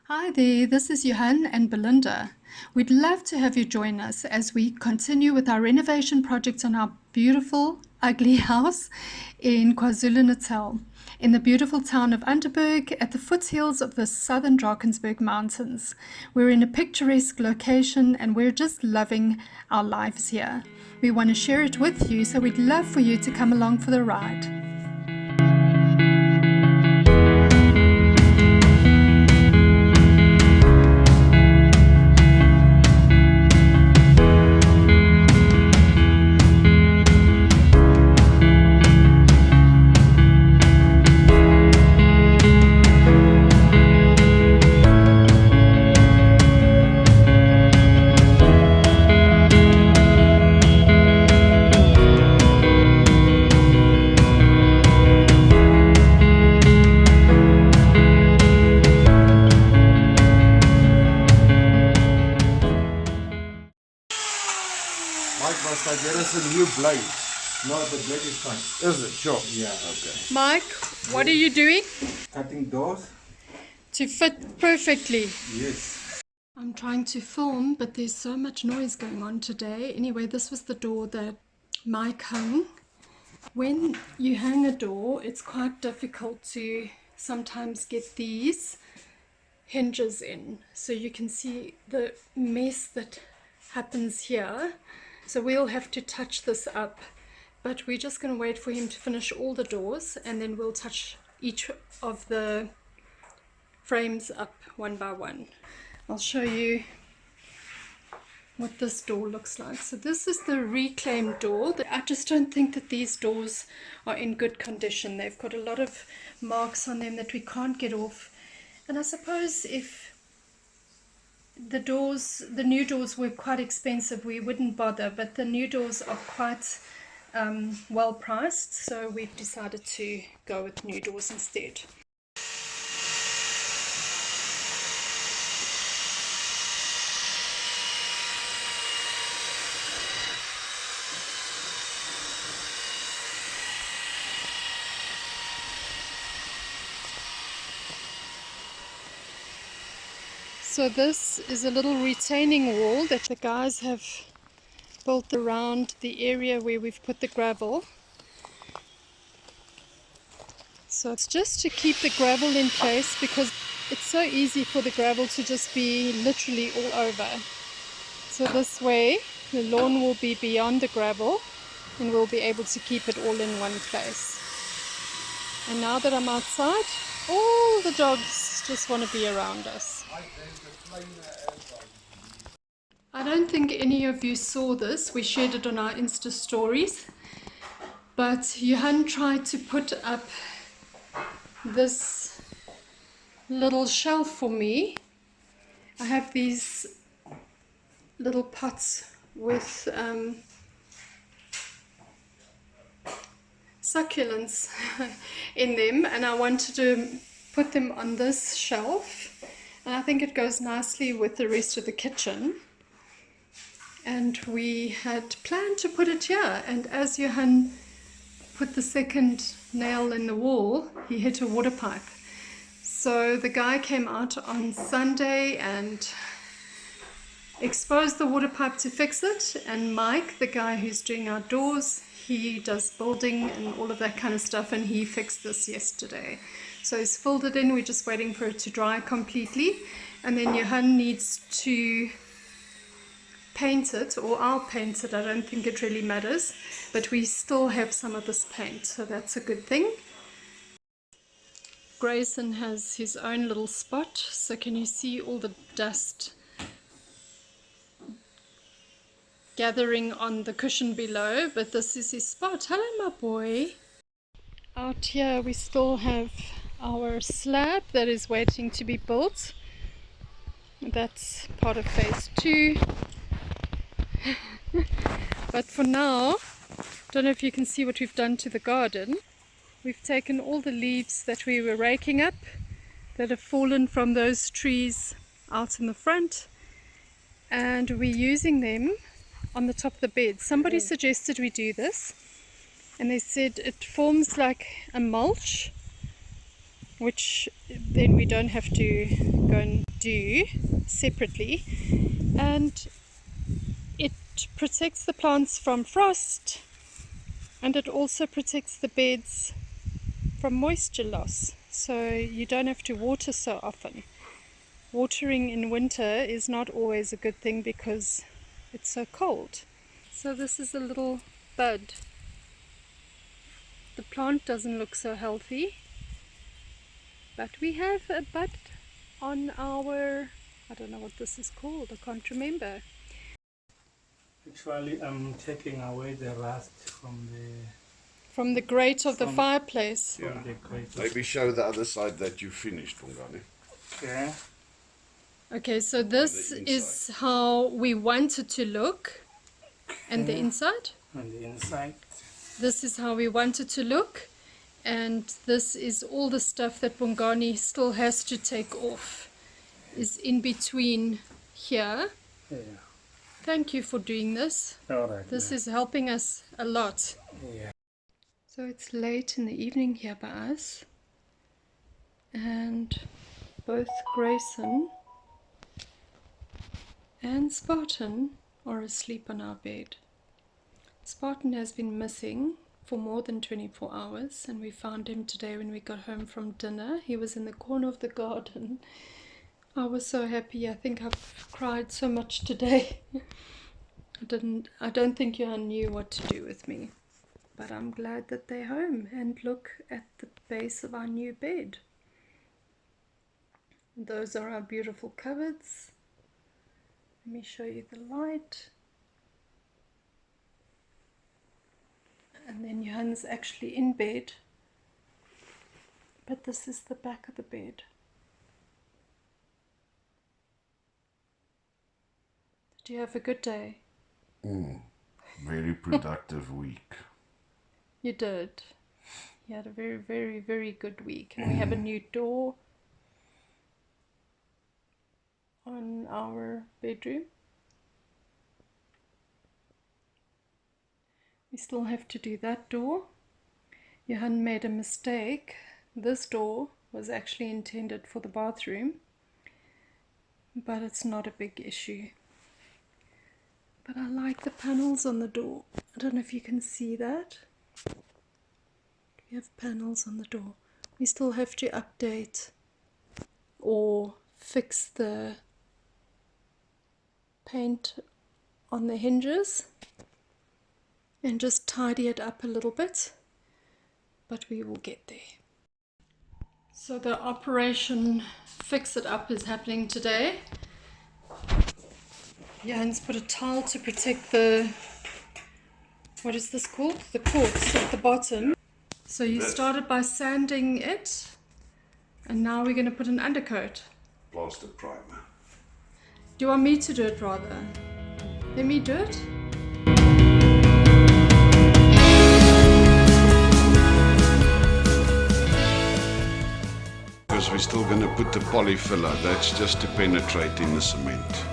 Hi there, this is Johann and Belinda. We'd love to have you join us as we continue with our renovation projects on our beautiful, ugly house in KwaZulu-Natal, in the beautiful town of Underberg at the foothills of the southern Drakensberg Mountains. We're in a picturesque location and we're just loving our lives here. We want to share it with you, so we'd love for you to come along for the ride. Mike must have get us a new blade. No, the blade is fine. Is it? Sure. Yeah. Okay. Mike, what are you doing? Cutting doors? To fit perfectly. Yes. I'm trying to film, but there's so much noise going on today. Anyway, this was the door that Mike hung. When you hang a door, it's quite difficult to sometimes get these hinges in. So you can see the mess that happens here. So we'll have to touch this up. But we're just going to wait for him to finish all the doors, and then we'll touch each of the frames up one by one. I'll show you what this door looks like. So this is the reclaimed door. I just don't think that these doors are in good condition. They've got a lot of marks on them that we can't get off. And I suppose if the new doors were quite expensive, we wouldn't bother, but the new doors are quite well priced, so we've decided to go with new doors instead. So this is a little retaining wall that the guys have built around the area where we've put the gravel. So it's just to keep the gravel in place, because it's so easy for the gravel to just be literally all over. So this way the lawn will be beyond the gravel and we'll be able to keep it all in one place. And now that I'm outside, all the dogs just want to be around us. I don't think any of you saw this. We shared it on our Insta stories. But Johann tried to put up this little shelf for me. I have these little pots with succulents in them, and I wanted to put them on this shelf, and I think it goes nicely with the rest of the kitchen. And we had planned to put it here, and as Johann put the second nail in the wall, he hit a water pipe. So the guy came out on Sunday and exposed the water pipe to fix it, and Mike, the guy who's doing our doors, he does building and all of that kind of stuff, and he fixed this yesterday. So he's filled it in, we're just waiting for it to dry completely, and then Johann needs to paint it, or I'll paint it. I don't think it really matters, but we still have some of this paint, so that's a good thing. Grayson has his own little spot, so can you see all the dust gathering on the cushion below? But this is his spot. Hello, my boy. Out here we still have our slab that is waiting to be built. That's part of phase 2. But for now, don't know if you can see what we've done to the garden. We've taken all the leaves that we were raking up that have fallen from those trees out in the front, and we're using them on the top of the bed. Somebody suggested we do this, and they said it forms like a mulch which then we don't have to go and do separately, and it protects the plants from frost, and it also protects the beds from moisture loss, so you don't have to water so often. Watering in winter is not always a good thing because it's so cold. So this is a little bud. The plant doesn't look so healthy, but we have a bud on our, I don't know what this is called, I can't remember. Actually, I'm taking away the rust from From the grate of the From- fireplace. the crate. Maybe show the other side that you finished, Bongani. Okay. Okay, so this On the is how we want it to look. And the inside? On the inside. This is how we want it to look. And this is all the stuff that Bongani still has to take off. Is in between here. Yeah. Thank you for doing this. All right. This is helping us a lot. Yeah. So it's late in the evening here by us. And both Grayson and Spartan are asleep on our bed. Spartan has been missing for more than 24 hours, and we found him today when we got home from dinner. He was in the corner of the garden. I was so happy. I think I've cried so much today. I don't think Johann knew what to do with me, but I'm glad that they're home. And look at the base of our new bed. Those are our beautiful cupboards. Let me show you the light. And then Johann's actually in bed, but this is the back of the bed. Did you have a good day? Very productive week. You did. You had a very, very, very good week. And we have a new door on our bedroom. We still have to do that door. Johann made a mistake. This door was actually intended for the bathroom, but it's not a big issue. But I like the panels on the door. I don't know if you can see that. We have panels on the door. We still have to update or fix the paint on the hinges and just tidy it up a little bit, but we will get there. So the operation Fix It Up is happening today. Johann's put a towel to protect the, what is this called? The quartz at the bottom. So you started by sanding it, and now we're going to put an undercoat. Plaster primer. Do you want me to do it rather? Let me do it. Because we're still going to put the polyfiller, that's just to penetrate in the cement.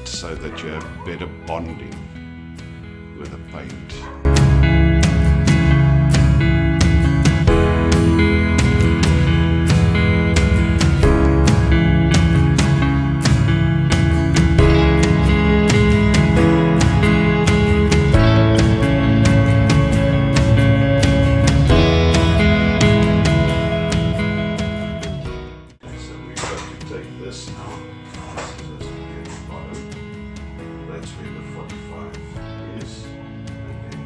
So that you have better bonding with the paint. So we've got to take this now. That's where the 45 is, and then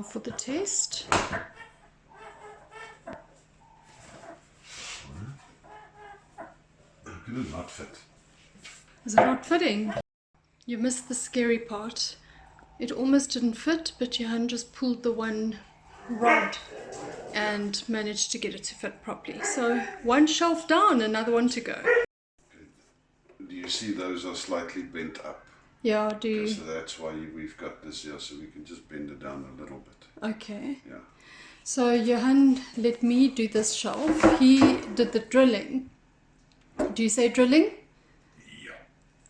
Now for the test. Could it not fit? Is it not fitting? You missed the scary part. It almost didn't fit, but Johann just pulled the one rod and managed to get it to fit properly. So one shelf down, another one to go. Do you see those are slightly bent up? Yeah, I do. So that's why we've got this here, so we can just bend it down a little bit. Okay. Yeah. So Johann let me do this shelf. He did the drilling. Do you say drilling? Yeah.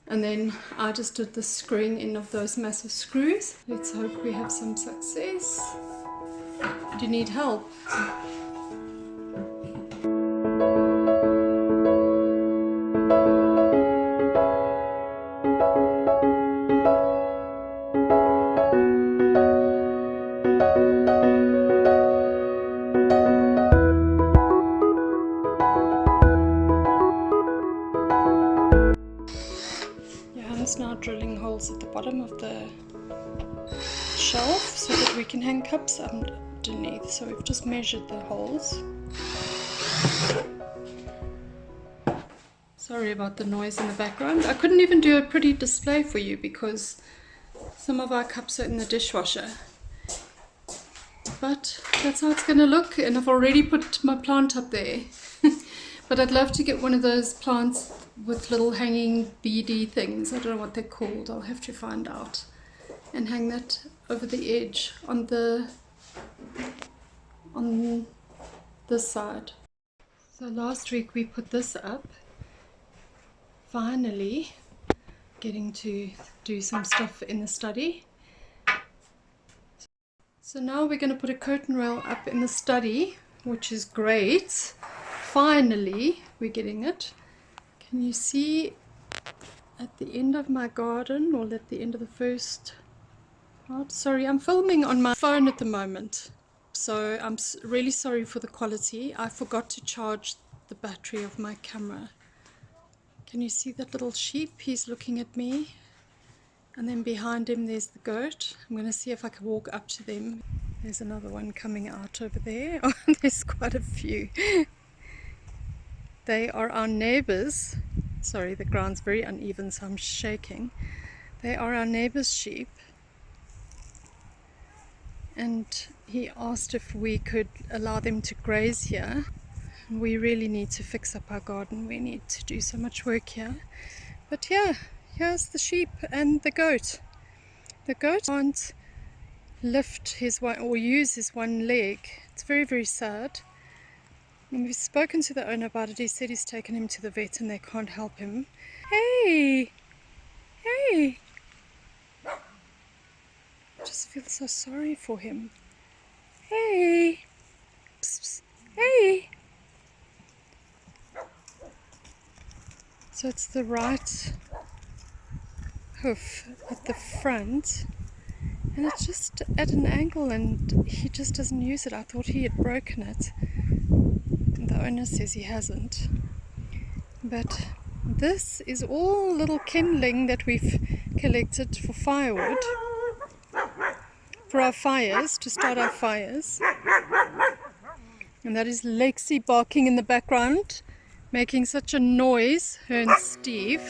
And then I just did the screwing in of those massive screws. Let's hope we have some success. Do you need help? Johann's now drilling holes at the bottom of the shelf so that we can hang cups underneath. So we've just measured the holes. Sorry about the noise in the background. I couldn't even do a pretty display for you because some of our cups are in the dishwasher. But that's how it's going to look, and I've already put my plant up there. But I'd love to get one of those plants with little hanging beady things. I don't know what they're called. I'll have to find out. And hang that over the edge on this side. So last week we put this up. Finally getting to do some stuff in the study. So now we're going to put a curtain rail up in the study, which is great. Finally we're getting it. Can you see at the end of my garden, or at the end of the first part? Sorry, I'm filming on my phone at the moment, so I'm really sorry for the quality. I forgot to charge the battery of my camera. Can you see that little sheep? He's looking at me. And then behind him there's the goat. I'm going to see if I can walk up to them. There's another one coming out over there. Oh, there's quite a few. They are our neighbors. Sorry, the ground's very uneven, so I'm shaking. They are our neighbor's sheep. And he asked if we could allow them to graze here. We really need to fix up our garden. We need to do so much work here. But yeah, here's the sheep and the goat. The goat can't lift his one or use his one leg. It's very, very sad. And we've spoken to the owner about it. He said he's taken him to the vet and they can't help him. Hey! Hey! I just feel so sorry for him. Hey! Psst, psst. Hey! So it's the right hoof at the front, and it's just at an angle and he just doesn't use it. I thought he had broken it. The owner says he hasn't. But this is all little kindling that we've collected for firewood, for our fires, to start our fires. And that is Lexi barking in the background, making such a noise, her and Steve.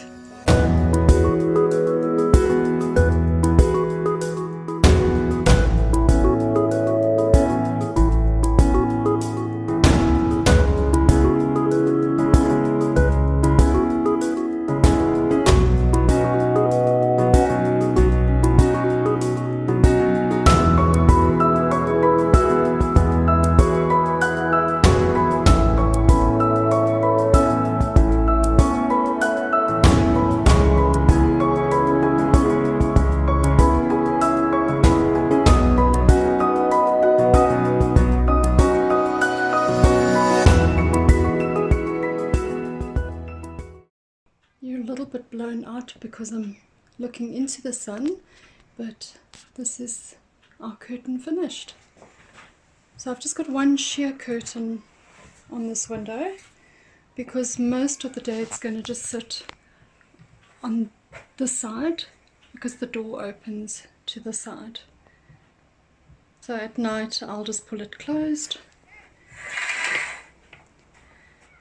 You're a little bit blown out because I'm looking into the sun, but this is our curtain finished. So I've just got one sheer curtain on this window because most of the day it's going to just sit on this side because the door opens to the side. So at night I'll just pull it closed,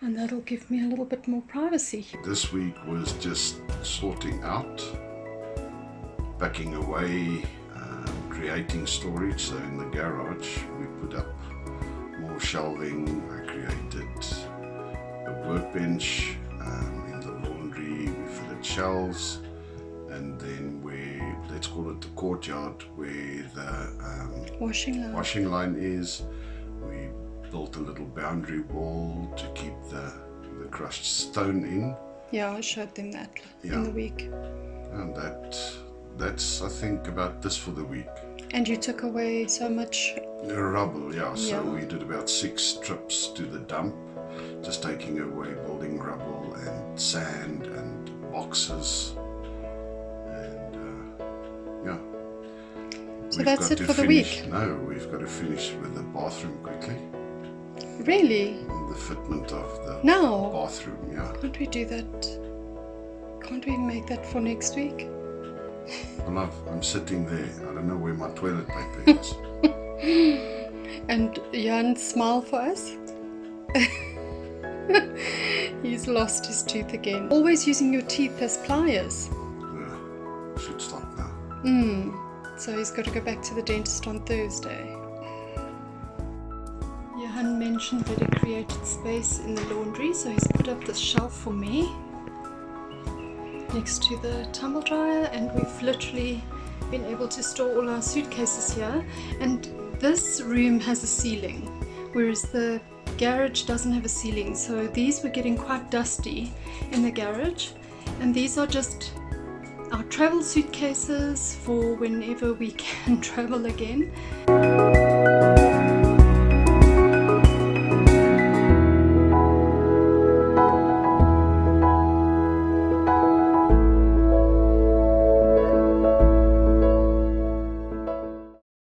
and that'll give me a little bit more privacy. This week was just sorting out, packing away, creating storage. So in the garage we put up more shelving. I created a workbench. In the laundry we fitted shelves, and then where, let's call it the courtyard, where the washing line is, we built a little boundary wall to keep the crushed stone in. Yeah, I showed them that in Yeah. the week. And that's I think about this for the week. And you took away so much. Rubble, yeah. So Yeah. we did about 6 trips to the dump, just taking away building rubble and sand and boxes. And yeah. So We've that's got it to for the finish- week? No, we've got to finish with the bathroom quickly. Really? The fitment of the Now? bathroom, yeah. Can't we do that? Can't we make that for next week? Well, I'm sitting there. I don't know where my toilet paper is. And Jan, smile for us. He's lost his tooth again. Always using your teeth as pliers. Yeah, should stop now. So he's got to go back to the dentist on Thursday. Johann mentioned that he created space in the laundry, so he's put up this shelf for me next to the tumble dryer, and we've literally been able to store all our suitcases here. And this room has a ceiling, whereas the garage doesn't have a ceiling, so these were getting quite dusty in the garage, and these are just our travel suitcases for whenever we can travel again.